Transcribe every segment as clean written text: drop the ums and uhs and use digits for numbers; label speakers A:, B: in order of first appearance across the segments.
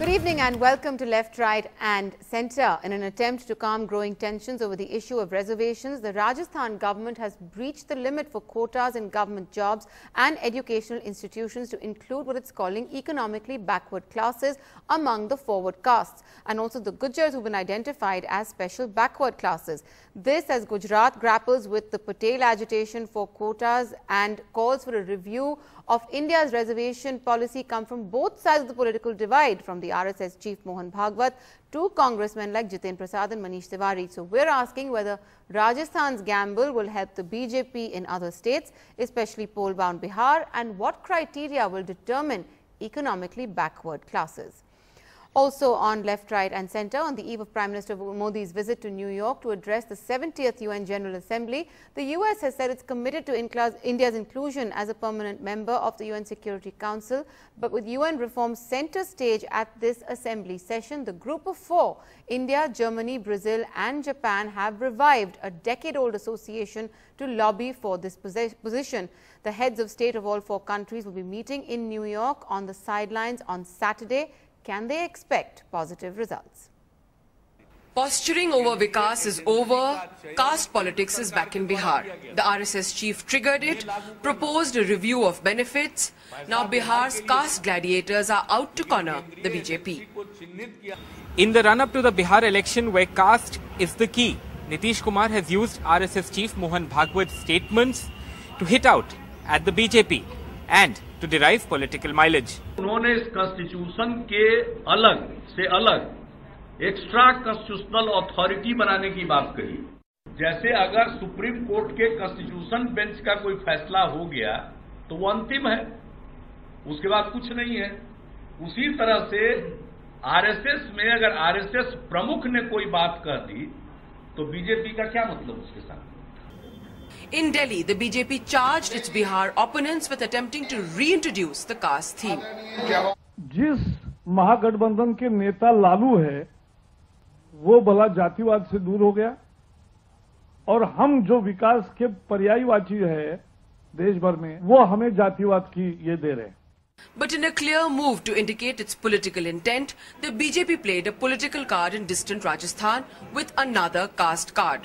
A: Good evening and welcome to Left, Right and Centre. In an attempt to calm growing tensions over the issue of reservations, the Rajasthan government has breached the limit for quotas in government jobs and educational institutions to include what it's calling economically backward classes among the forward castes and also the Gujars who've been identified as special backward classes. This as Gujarat grapples with the Patel agitation for quotas and calls for a review of India's reservation policy come from both sides of the political divide, from the RSS chief Mohan Bhagwat to congressmen like Jiten Prasad and Manish Tiwari. So we're asking whether Rajasthan's gamble will help the BJP in other states, especially poll-bound Bihar, and what criteria will determine economically backward classes. Also on Left, Right and Centre, on the eve of Prime Minister Modi's visit to New York to address the 70th UN General Assembly, the US has said it's committed to India's inclusion as a permanent member of the UN Security Council. But with UN reforms centre stage at this assembly session, the group of four, India, Germany, Brazil and Japan, have revived a decade-old association to lobby for this position. The heads of state of all four countries will be meeting in New York on the sidelines on Saturday. Can they expect positive results?
B: Posturing over Vikas is over. Caste politics is back in Bihar. The RSS chief triggered it, proposed a review of benefits. Now Bihar's caste gladiators are out to corner the BJP.
C: In the run-up to the Bihar election, where caste is the key, Nitish Kumar has used RSS chief Mohan Bhagwat's statements to hit out at the BJP and to derive political mileage.
D: उन्होंने इस constitution के अलग से अलग extra constitutional authority बनाने की बात कही। जैसे अगर सुप्रीम कोर्ट के कॉन्स्टिट्यूशन बेंच का कोई फैसला हो गया तो वो अंतिम है, उसके बाद कुछ नहीं है। उसी तरह से आरएसएस में अगर आरएसएस प्रमुख ने कोई बात कह दी तो बीजेपी का क्या मतलब उसके साथ?
B: In Delhi, the BJP charged its Bihar opponents with attempting to reintroduce the caste theme.
E: जिस महागठबंधन के नेता लालू है, वो भला जातिवाद से दूर हो गया और हम जो विकास के पर्यायवाची है देश भर में, वो हमें जातिवाद की ये दे रहे हैं.
B: But in a clear move to indicate its political intent, the BJP played a political card in distant Rajasthan with another caste card.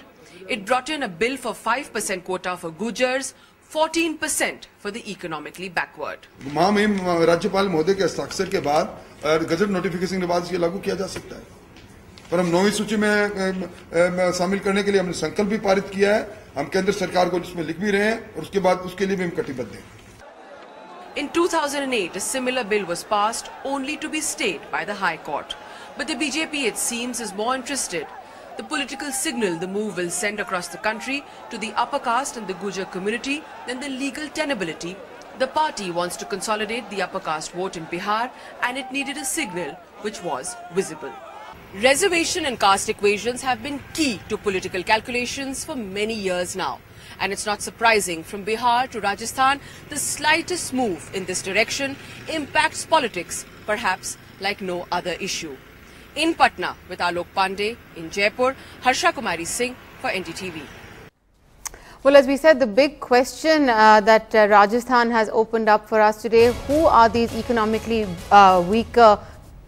B: It brought in a bill for 5% quota for Gujars, 14% for the economically backward.
F: महामहिम राज्यपाल महोदय के हस्ताक्षर के बाद gazette notification के बाद ये लागू किया जा सकता है, पर हम 9वीं सूची में शामिल करने के लिए हमने संकल्प भी पारित किया है. हम केंद्र सरकार को इसमें लिख भी रहे हैं और उसके बाद उसके लिए भी हम कटिबद्ध हैं.
B: In 2008, a similar bill was passed only to be stayed by the High Court. But the BJP, it seems, is more interested. The political signal the move will send across the country to the upper caste and the Gujar community than the legal tenability. The party wants to consolidate the upper caste vote in Bihar, and it needed a signal which was visible. Reservation and caste equations have been key to political calculations for many years now. And it's not surprising, from Bihar to Rajasthan, the slightest move in this direction impacts politics, perhaps like no other issue. In Patna, with Alok Pandey, in Jaipur, Harsha Kumari Singh for NDTV.
A: Well, as we said, the big question that Rajasthan has opened up for us today: who are these economically weaker,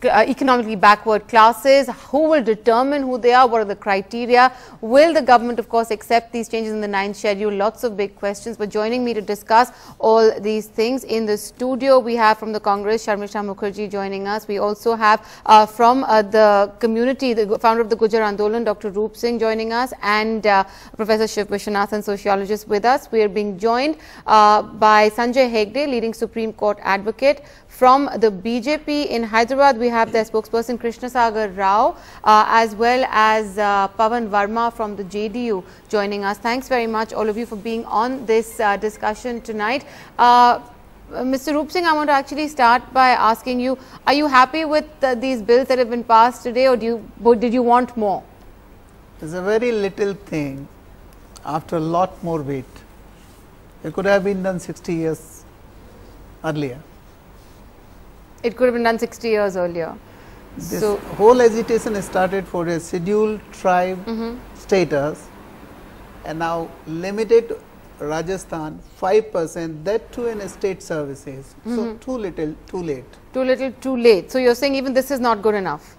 A: economically backward classes? Who will determine who they are? What are the criteria? Will the government, of course, accept these changes in the 9th schedule? Lots of big questions. But joining me to discuss all these things in the studio, we have from the Congress, Sharmisha Mukherjee joining us. We also have from the community, the founder of the Gujar Andolan, Dr. Roop Singh joining us, and Professor Shiv Vishwanathan, sociologist, with us. We are being joined by Sanjay Hegde, leading Supreme Court advocate. From the BJP in Hyderabad, we have their spokesperson Krishna Sagar Rao, as well as Pavan Verma from the JDU joining us. Thanks very much, all of you, for being on this discussion tonight. Mr. Roop Singh, I want to actually start by asking you, are you happy with these bills that have been passed today, or did you want more?
G: It's a very little thing after a lot more wait. It could have been done 60 years earlier.
A: It could have been done 60 years earlier.
G: This whole agitation started for a scheduled tribe status, and now limited Rajasthan 5%, that too in state services. So too little, too late.
A: Too little, too late. So you're saying even this is not good enough.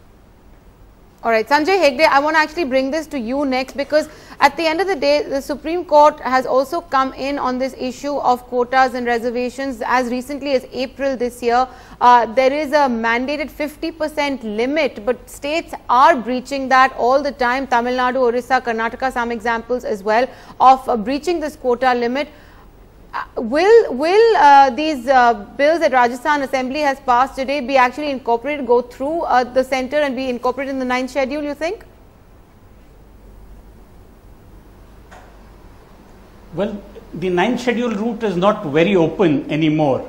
A: All right, Sanjay Hegde, I want to actually bring this to you next, because at the end of the day, the Supreme Court has also come in on this issue of quotas and reservations. As recently as April this year, there is a mandated 50% limit, but states are breaching that all the time. Tamil Nadu, Orissa, Karnataka, some examples as well of breaching this quota limit. Will these bills that Rajasthan Assembly has passed today be actually incorporated, go through the centre and be incorporated in the 9th schedule, you think?
H: Well, the 9th schedule route is not very open anymore,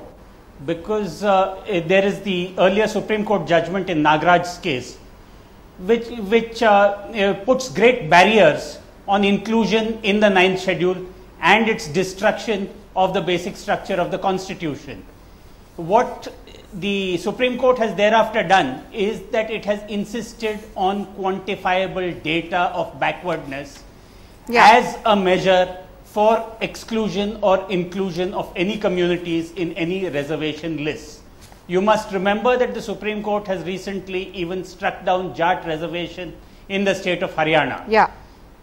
H: because there is the earlier Supreme Court judgment in Nagraj's case, which puts great barriers on inclusion in the 9th schedule and its destruction of the basic structure of the Constitution. What the Supreme Court has thereafter done is that it has insisted on quantifiable data of backwardness as a measure for exclusion or inclusion of any communities in any reservation lists. You must remember that the Supreme Court has recently even struck down Jat reservation in the state of Haryana.
A: Yeah.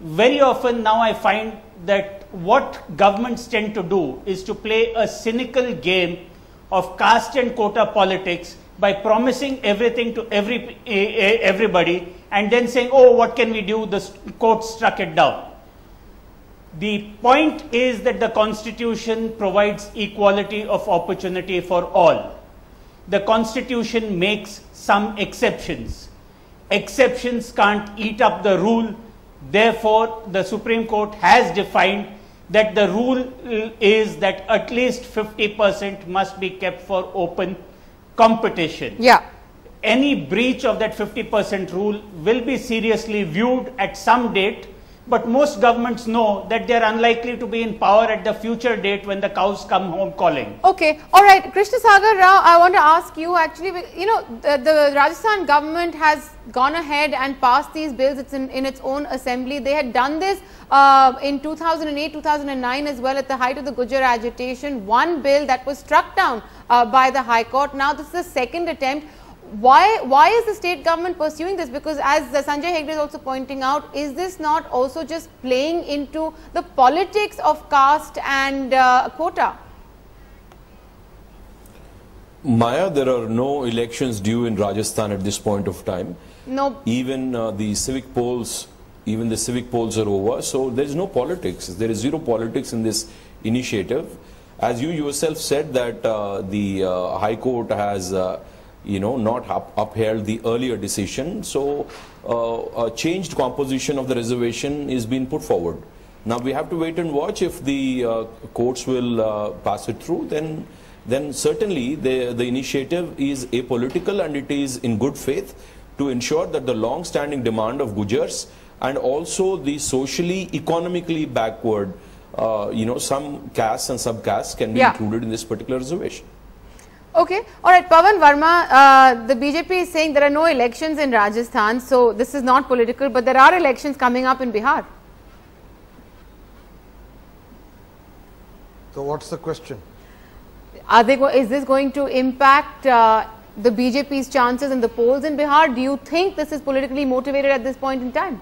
H: Very often now I find that what governments tend to do is to play a cynical game of caste and quota politics by promising everything to everybody and then saying, oh, what can we do? The court struck it down. The point is that the Constitution provides equality of opportunity for all. The Constitution makes some exceptions. Exceptions can't eat up the rule. Therefore, the Supreme Court has defined that the rule is that at least 50% must be kept for open competition.
A: Yeah.
H: Any breach of that 50% rule will be seriously viewed at some date, but most governments know that they are unlikely to be in power at the future date when the cows come home calling.
A: Okay, all right, Krishna Sagar Rao, I want to ask you actually, you know, the Rajasthan government has gone ahead and passed these bills. It's in its own assembly. They had done this in 2008, 2009 as well at the height of the Gujar agitation. One bill that was struck down by the High Court. Now this is the second attempt. Why is the state government pursuing this? Because as Sanjay Hegde is also pointing out, is this not also just playing into the politics of caste and quota?
I: Maya, there are no elections due in Rajasthan at this point of time.
A: No.
I: Even the civic polls, are over. So there is no politics. There is zero politics in this initiative. As you yourself said that the High Court has not upheld the earlier decision. So a changed composition of the reservation is being put forward. Now we have to wait and watch. If the courts will pass it through, then certainly the initiative is apolitical and it is in good faith to ensure that the long-standing demand of Gujars and also the socially, economically backward, some castes and subcastes can be included in this particular reservation.
A: Okay, all right, Pawan Verma, the BJP is saying there are no elections in Rajasthan, so this is not political, but there are elections coming up in Bihar.
J: So what's the question?
A: Is this going to impact the BJP's chances in the polls in Bihar? Do you think this is politically motivated at this point in time?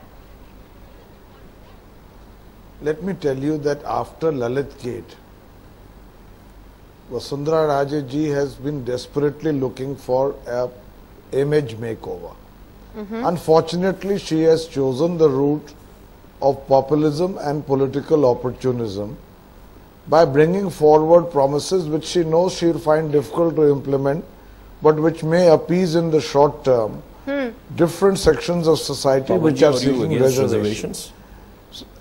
J: Let me tell you that after Lalit Gate, Vasundhara Raje ji has been desperately looking for a image makeover. Unfortunately, she has chosen the route of populism and political opportunism by bringing forward promises which she knows she will find difficult to implement, but which may appease in the short term different sections of society which are seeking reservations.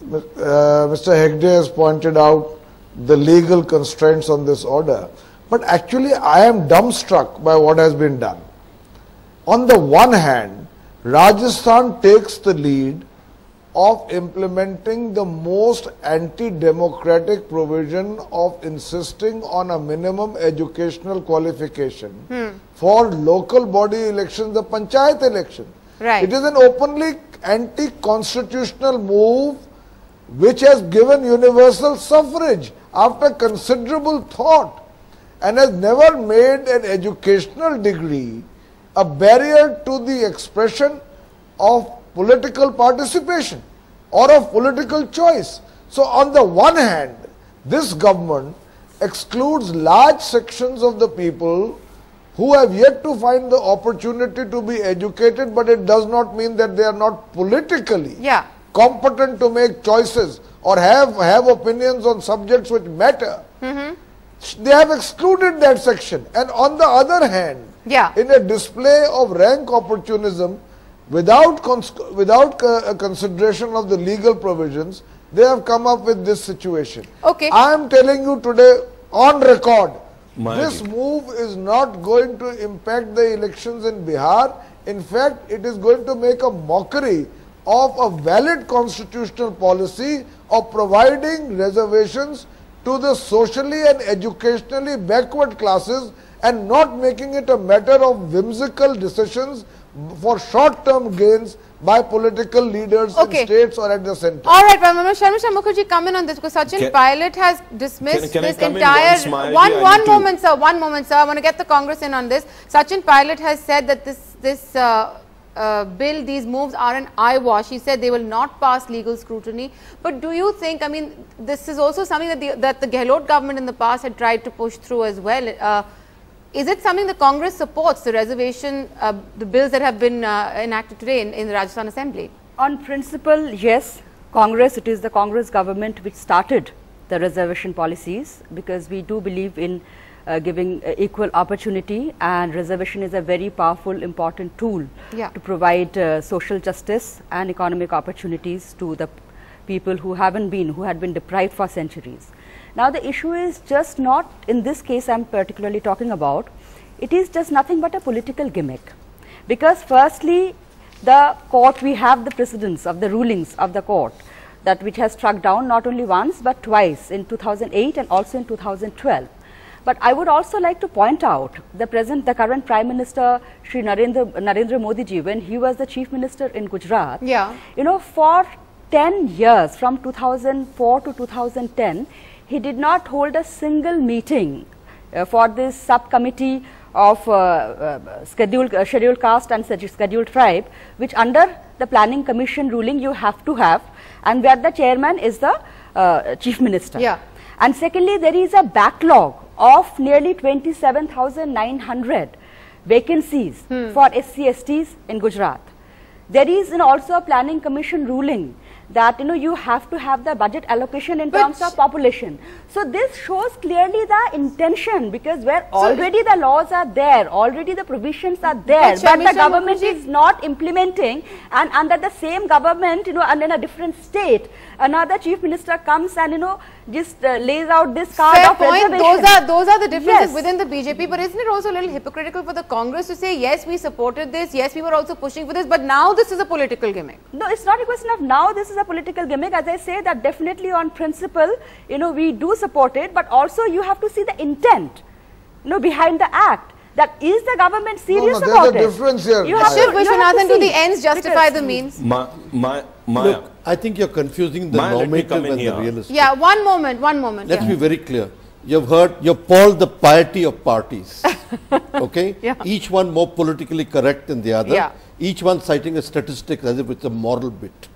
J: Mr. Hegde has pointed out the legal constraints on this order, but actually I am dumbstruck by what has been done. On the one hand, Rajasthan takes the lead of implementing the most anti-democratic provision of insisting on a minimum educational qualification for local body elections, the panchayat election.
A: Right.
J: It is an openly anti-constitutional move which has given universal suffrage after considerable thought, and has never made an educational degree a barrier to the expression of political participation or of political choice. So on the one hand, this government excludes large sections of the people who have yet to find the opportunity to be educated, but it does not mean that they are not politically competent to make choices or have opinions on subjects which matter. They have excluded that section. And on the other hand, in a display of rank opportunism, without consideration of the legal provisions, they have come up with this situation. I am telling you today on record, this move is not going to impact the elections in Bihar. In fact, it is going to make a mockery of a valid constitutional policy of providing reservations to the socially and educationally backward classes, and not making it a matter of whimsical decisions for short-term gains by political leaders in states or at the center.
A: All right, Sharmisha Mukherjee, come in on this, because Sachin Pilot has dismissed this entire... One moment, sir. I want to get the Congress in on this. Sachin Pilot has said that this bill, these moves are an eyewash. He said they will not pass legal scrutiny. But do you think, I mean, this is also something that the Gehlot government in the past had tried to push through as well. Is it something the Congress supports, the reservation, the bills that have been enacted today in the Rajasthan Assembly?
K: On principle, yes. It is the Congress government which started the reservation policies, because we do believe in giving equal opportunity, and reservation is a very powerful, important tool to provide social justice and economic opportunities to the people who had been deprived for centuries. Now the issue is just not, in this case I am particularly talking about, it is just nothing but a political gimmick. Because firstly, the court, we have the precedents of the rulings of the court that which has struck down not only once but twice, in 2008 and also in 2012. But I would also like to point out the current Prime Minister Shri Narendra Modi ji, when he was the Chief Minister in Gujarat, you know, for 10 years, from 2004 to 2010, he did not hold a single meeting for this subcommittee of scheduled caste and scheduled tribe, which under the Planning Commission ruling you have to have, and where the chairman is the Chief Minister. And secondly, there is a backlog of nearly 27,900 vacancies for SC/STs in Gujarat. There is also a Planning Commission ruling that you have to have the budget allocation in terms of population. So this shows clearly the intention, because where already the laws are there, already the provisions are there, but the government is not implementing, and under the same government, and in a different state, another Chief Minister comes and just lays out this card of reservation.
A: Those are the differences within the BJP, but isn't it also a little hypocritical for the Congress to say, yes, we supported this, yes, we were also pushing for this, but now this is a political gimmick?
K: No, it's not a question of now this is a political gimmick. As I say, that definitely on principle, we do support it, but also you have to see the intent, behind the act. That is the government serious about it?
J: There's a difference here.
A: Shiv Vishwanathan, do the ends justify the means?
L: Look, I think you're confusing the normative and the realistic.
A: Yeah, one moment.
L: Let's be very cleir. You've polled the piety of parties. Okay? Each one more politically correct than the other. Each one citing a statistic as if it's a moral bit.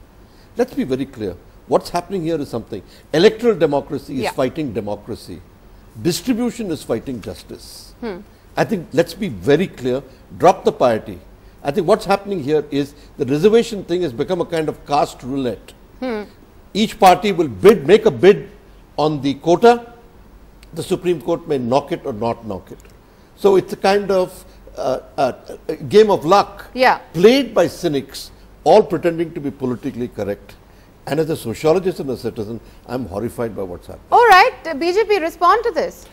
L: Let's be very clear. What's happening here is something. Electoral democracy is fighting democracy. Distribution is fighting justice. I think let's be very clear. Drop the piety. I think what's happening here is the reservation thing has become a kind of caste roulette. Each party will make a bid on the quota. The Supreme Court may knock it or not knock it. So it's a kind of game of luck played by cynics, all pretending to be politically correct. And as a sociologist and a citizen, I'm horrified by what's happening.
A: All right, BJP, respond to this.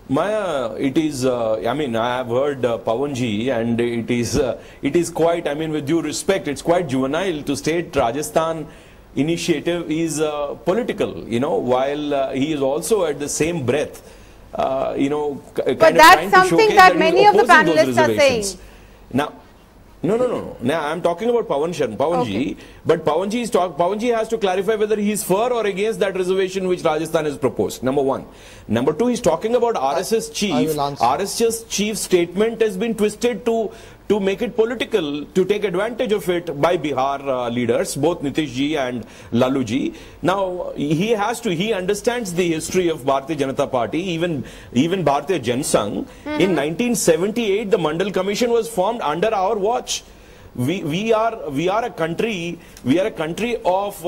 I: Maya, it is, I mean, I have heard Pawanji, and it is quite, I mean, with due respect, it's quite juvenile to state Rajasthan initiative is political, while he is also at the same breath,
A: but that's something that many of the panelists are saying.
I: Now, No. Now I'm talking about Pawanji. But Pawanji has to clarify whether he's for or against that reservation which Rajasthan has proposed. Number one. Number two, he's talking about RSS chief. RSS chief statement has been twisted to make it political, to take advantage of it by Bihar leaders, both Nitish ji and Lalu ji. Now, he understands the history of Bharatiya Janata Party, even Bharatiya Jansangh. In 1978, the Mandal Commission was formed under our watch. We are a country of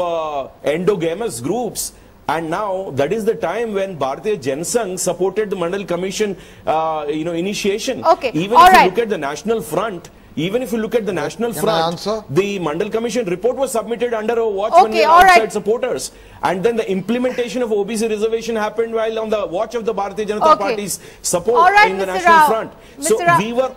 I: endogamous groups. And now that is the time when Bharatiya Jansangh supported the Mandal Commission, initiation.
A: Okay.
I: Even if you look at the National Front, the Mandal Commission report was submitted under a watch when we were outside supporters. And then the implementation of OBC reservation happened while on the watch of the Bharatiya Janata Party's support in the National Front. So we were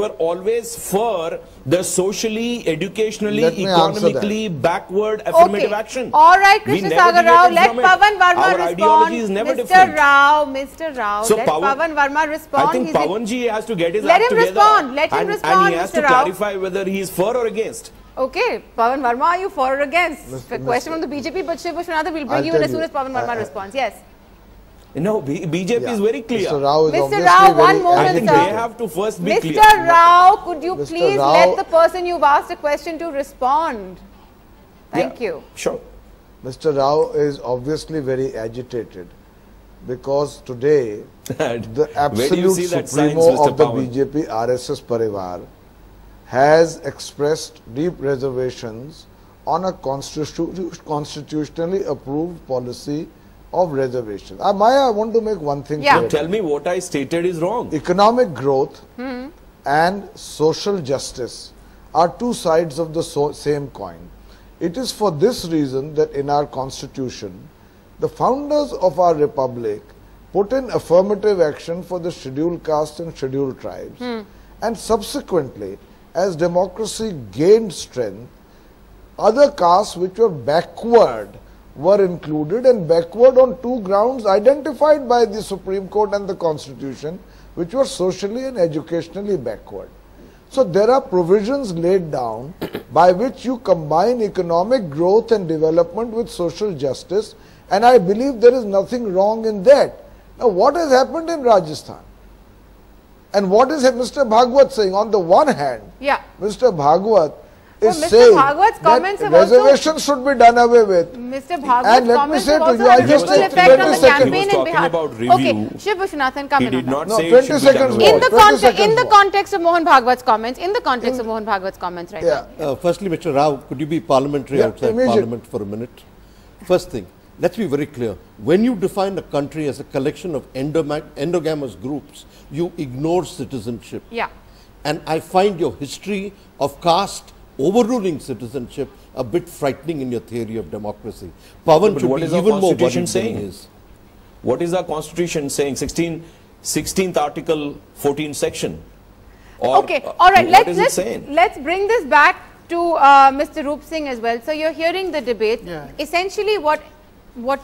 I: always for the socially, educationally, economically backward affirmative action.
A: All right, Krishna Sagar Rao, let Pawan Verma
I: Our
A: respond.
I: ideology is never different.
A: Mr. Rao,
I: so
A: let Pawan Verma respond.
I: I think Pawanji has to get his act together.
A: Let him respond,
I: and he has to clarify whether he is for or against.
A: Okay, Pawan Verma, are you for or against? Question from the BJP, but Shiv Vishwanathan will bring you in as soon as Pawan Verma responds. Yes.
I: No, BJP is very clear.
J: Mr. Rao,
A: one moment,
I: I think they have to first be clear.
A: Mr. Rao, could you please let the person you've asked a question to respond? Thank you.
I: Sure.
J: Mr. Rao is obviously very agitated because today the absolute supremo of the BJP RSS Parivar has expressed deep reservations on a constitutionally approved policy of reservation. Maya, I want to make one thing clear.
I: Tell me what I stated is wrong.
J: Economic growth and social justice are two sides of the same coin. It is for this reason that in our constitution, the founders of our republic put in affirmative action for the scheduled castes and scheduled tribes. And subsequently, as democracy gained strength, other castes which were backward were included, and backward on two grounds identified by the Supreme Court and the Constitution, which were socially and educationally backward. So there are provisions laid down by which you combine economic growth and development with social justice, and I believe there is nothing wrong in that. Now what has happened in Rajasthan? And what is Mr. Bhagwat saying? On the one hand, Mr. Bhagwat is saying that reservations should be done away with.
A: Mr. Bhagwat's comments have also had a ripple effect on the campaign in Bihar. Okay, Shiv Vishwanathan, come in.
I: He did not say
J: 20 seconds more.
A: In the context of Mohan Bhagwat's comments, right now.
L: Firstly, Mr. Rao, could you be parliamentary outside Parliament for a minute? First thing, let's be very clear. When you define a country as a collection of endogamous groups, you ignore citizenship. And I find your history of caste overruling citizenship a bit frightening in your theory of democracy. Pawan should be even more worried than he is.
I: What is our constitution saying? 16th article, 14th section.
A: Okay, all right. Let's bring this back to Mr. Roop Singh as well. So you're hearing the debate. Essentially, what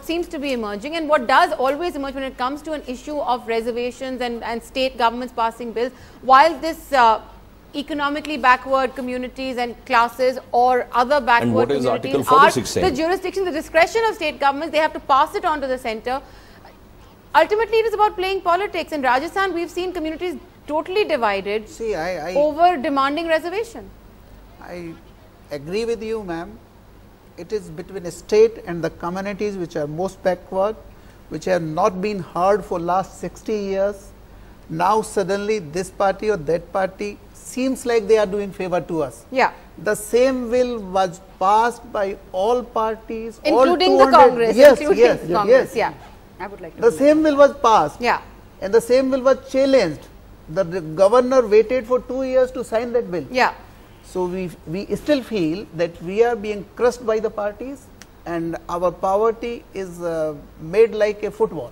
A: seems to be emerging, and what does always emerge when it comes to an issue of reservations and state governments passing bills, while this economically backward communities and classes or other backward communities are the jurisdiction, the discretion of state governments, they have to pass it on to the center. Ultimately, it is about playing politics. In Rajasthan, we've seen communities totally divided over demanding reservation.
G: I agree with you, ma'am. It is between a state and the communities which are most backward, which have not been heard for last 60 years. Now suddenly this party or that party seems like they are doing favor to us. The same bill was passed by all parties,
A: including the Congress.
G: Yes.
A: I would like to.
G: The same bill was passed. And the same bill was challenged. The governor waited for 2 years to sign that bill. So we still feel that we are being crushed by the parties, and our poverty is made like a football.